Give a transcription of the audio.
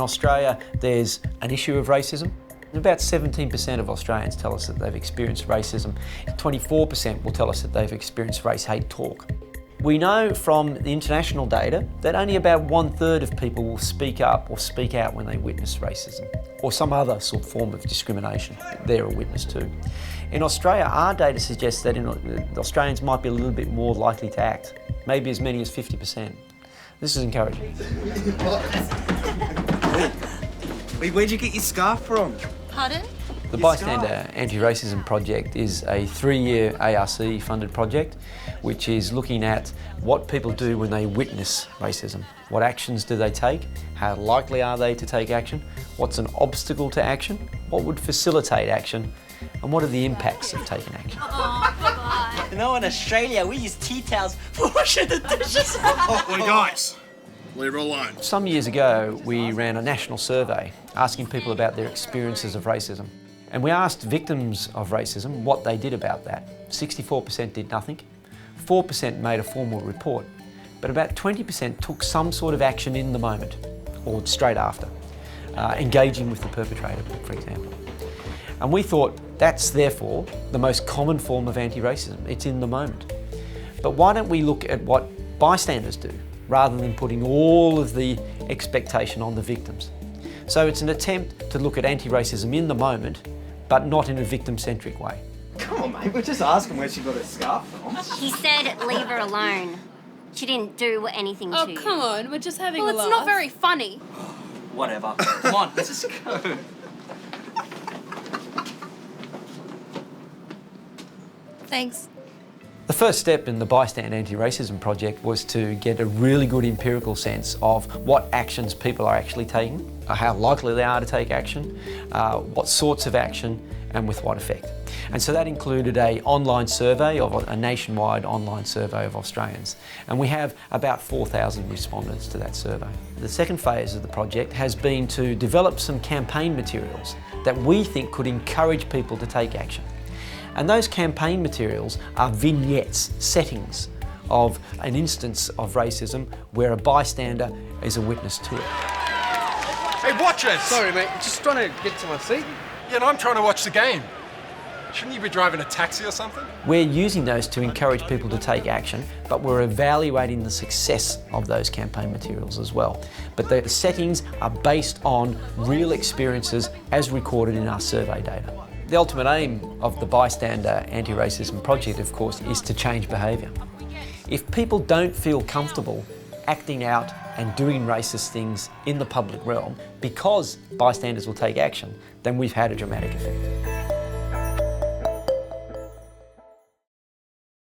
Australia, there's an issue of racism. About 17% of Australians tell us that they've experienced racism. 24% will tell us that they've experienced race hate talk. We know from the international data that only about 1/3 of people will speak up or speak out when they witness racism or some other sort of form of discrimination they're a witness to. In Australia, our data suggests that Australians might be a little bit more likely to act, maybe as many as 50%. This is encouraging. Wait, where'd you get your scarf from? Pardon? The Bystander Anti-Racism Project is a 3-year ARC funded project which is looking at what people do when they witness racism. What actions do they take? How likely are they to take action? What's an obstacle to action? What would facilitate action? And what are the impacts of taking action? Oh, bye-bye. You know, in Australia, we use tea towels for washing the dishes. Hey guys, leave her alone. Some years ago, we ran a national survey asking people about their experiences of racism. And we asked victims of racism what they did about that. 64% did nothing, 4% made a formal report, but about 20% took some sort of action in the moment or straight after, engaging with the perpetrator, for example. And we thought that's therefore the most common form of anti-racism. It's in the moment. But why don't we look at what bystanders do rather than putting all of the expectation on the victims? So it's an attempt to look at anti-racism in the moment, but not in a victim-centric way. Come on, mate, we're just asking where she got her scarf from. He said leave her alone. She didn't do anything to you. Oh, come on, we're just having a laugh. Well, it's not very funny. Whatever. Come on, let's just go. Thanks. The first step in the Bystander Anti-Racism Project was to get a really good empirical sense of what actions people are actually taking, how likely they are to take action, what sorts of action, and with what effect. And so that included a nationwide online survey of Australians. And we have about 4,000 respondents to that survey. The second phase of the project has been to develop some campaign materials that we think could encourage people to take action. And those campaign materials are vignettes, settings of an instance of racism where a bystander is a witness to it. Hey, watch it! Sorry, mate. Just trying to get to my seat. Yeah, and I'm trying to watch the game. Shouldn't you be driving a taxi or something? We're using those to encourage people to take action, but we're evaluating the success of those campaign materials as well. But the settings are based on real experiences as recorded in our survey data. The ultimate aim of the Bystander Anti-Racism Project, of course, is to change behaviour. If people don't feel comfortable acting out and doing racist things in the public realm because bystanders will take action, then we've had a dramatic effect.